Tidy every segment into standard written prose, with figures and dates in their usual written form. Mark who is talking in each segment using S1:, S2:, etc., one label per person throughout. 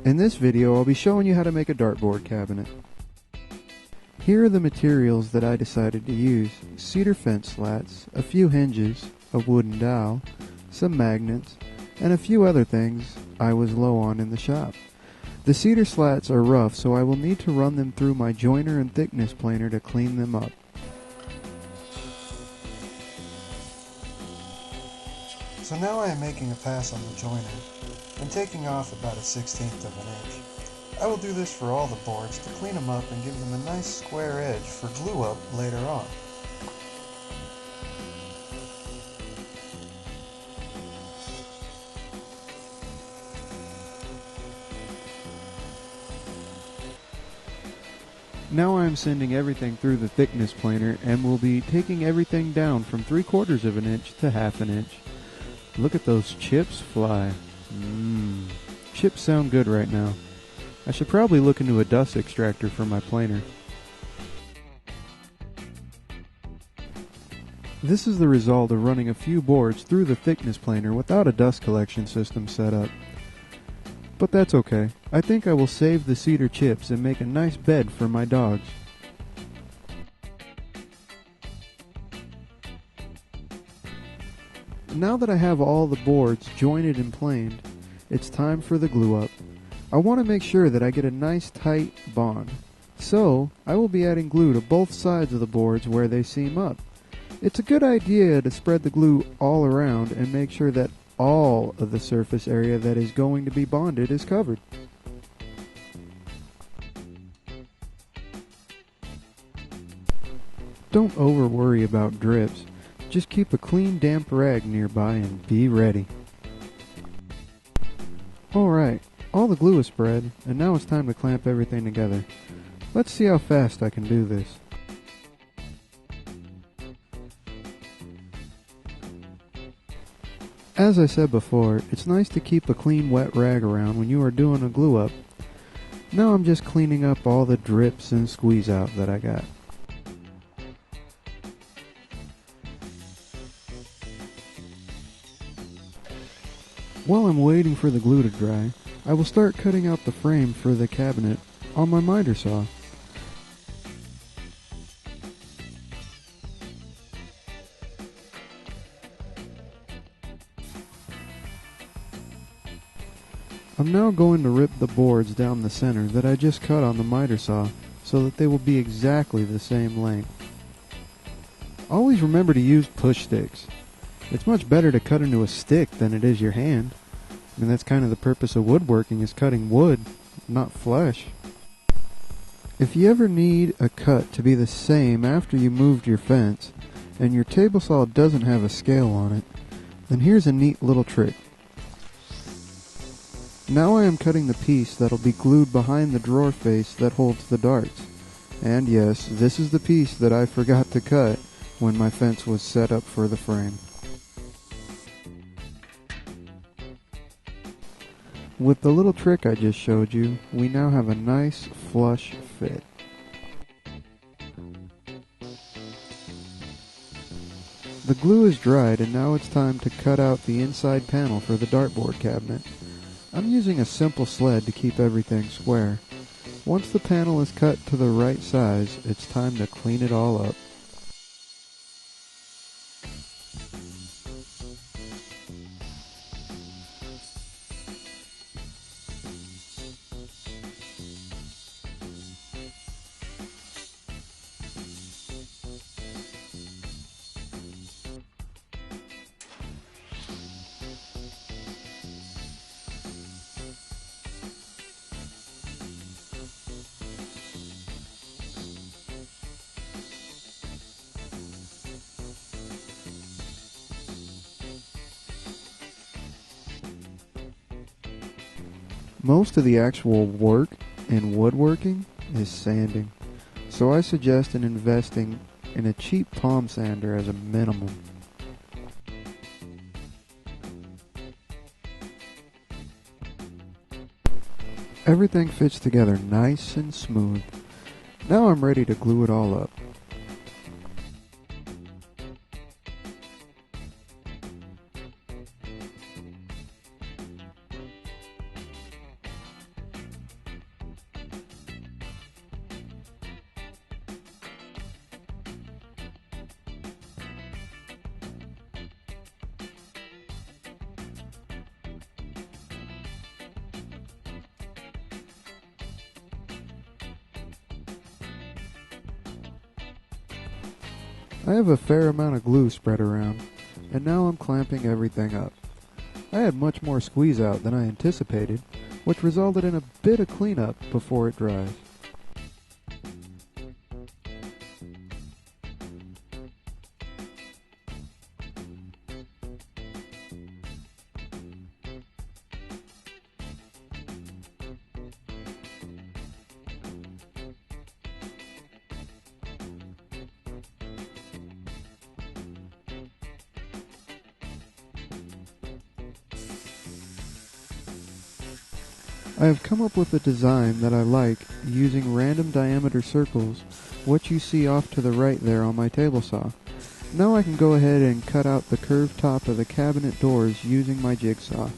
S1: In this video, I'll be showing you how to make a dartboard cabinet. Here are the materials that I decided to use: cedar fence slats, a few hinges, a wooden dowel, some magnets, and a few other things I was low on in the shop. The cedar slats are rough, so I will need to run them through my joiner and thickness planer to clean them up. So now I am making a pass on the joiner and taking off about a 1/16 of an inch. I will do this for all the boards to clean them up and give them a nice square edge for glue up later on. Now I am sending everything through the thickness planer and will be taking everything down from 3/4 of an inch to 1/2 inch. Look at those chips fly. Chips sound good right now. I should probably look into a dust extractor for my planer. This is the result of running a few boards through the thickness planer without a dust collection system set up. But that's okay. I think I will save the cedar chips and make a nice bed for my dogs. Now that I have all the boards jointed and planed, it's time for the glue up. I want to make sure that I get a nice tight bond. So, I will be adding glue to both sides of the boards where they seam up. It's a good idea to spread the glue all around and make sure that all of the surface area that is going to be bonded is covered. Don't over worry about drips. Just keep a clean damp rag nearby and be ready. Alright, all the glue is spread, and now it's time to clamp everything together. Let's see how fast I can do this. As I said before, it's nice to keep a clean wet rag around when you are doing a glue up. Now I'm just cleaning up all the drips and squeeze out that I got. While I'm waiting for the glue to dry, I will start cutting out the frame for the cabinet on my miter saw. I'm now going to rip the boards down the center that I just cut on the miter saw so that they will be exactly the same length. Always remember to use push sticks. It's much better to cut into a stick than it is your hand. I mean, that's kind of the purpose of woodworking, is cutting wood, not flesh. If you ever need a cut to be the same after you moved your fence, and your table saw doesn't have a scale on it, then here's a neat little trick. Now I am cutting the piece that'll be glued behind the drawer face that holds the darts. And yes, this is the piece that I forgot to cut when my fence was set up for the frame. With the little trick I just showed you, we now have a nice flush fit. The glue is dried and now it's time to cut out the inside panel for the dartboard cabinet. I'm using a simple sled to keep everything square. Once the panel is cut to the right size, it's time to clean it all up. Most of the actual work in woodworking is sanding, so I suggest investing in a cheap palm sander as a minimum. Everything fits together nice and smooth. Now I'm ready to glue it all up. I have a fair amount of glue spread around, and now I'm clamping everything up. I had much more squeeze out than I anticipated, which resulted in a bit of cleanup before it dries. I have come up with a design that I like using random diameter circles, what you see off to the right there on my table saw. Now I can go ahead and cut out the curved top of the cabinet doors using my jigsaw.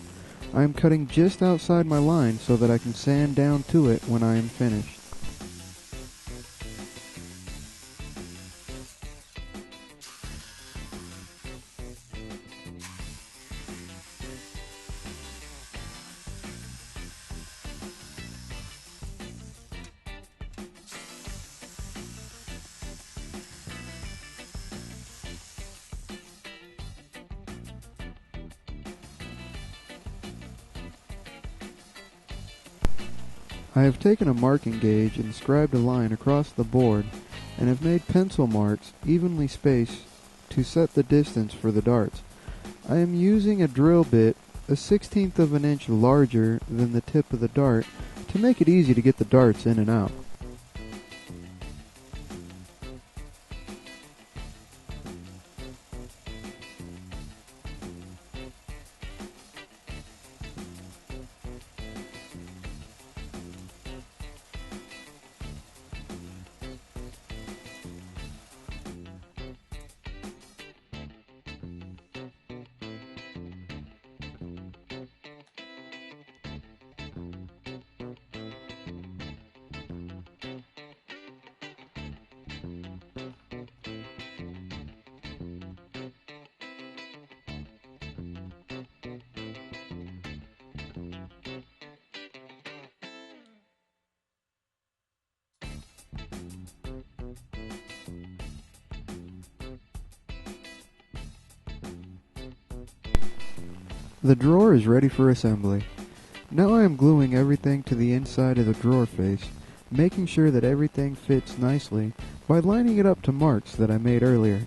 S1: I am cutting just outside my line so that I can sand down to it when I am finished. I have taken a marking gauge and scribed a line across the board and have made pencil marks evenly spaced to set the distance for the darts. I am using a drill bit a 1/16 of an inch larger than the tip of the dart to make it easy to get the darts in and out. The drawer is ready for assembly. Now I am gluing everything to the inside of the drawer face, making sure that everything fits nicely by lining it up to marks that I made earlier.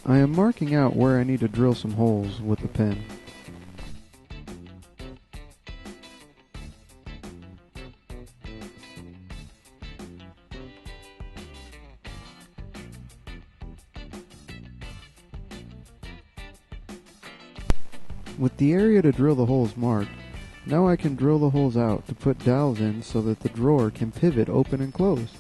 S1: I am marking out where I need to drill some holes with the pen. With the area to drill the holes marked, now I can drill the holes out to put dowels in so that the drawer can pivot open and close.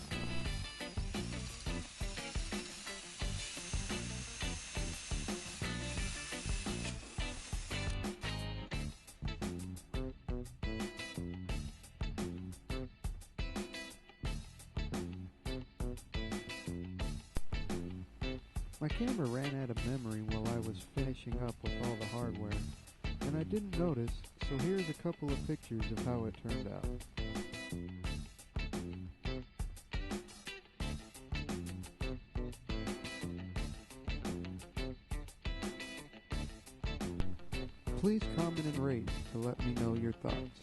S1: My camera ran out of memory while I was finishing up with all the hardware, and I didn't notice, so here's a couple of pictures of how it turned out. Please comment and rate to let me know your thoughts.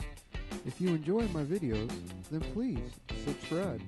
S1: If you enjoy my videos, then please subscribe.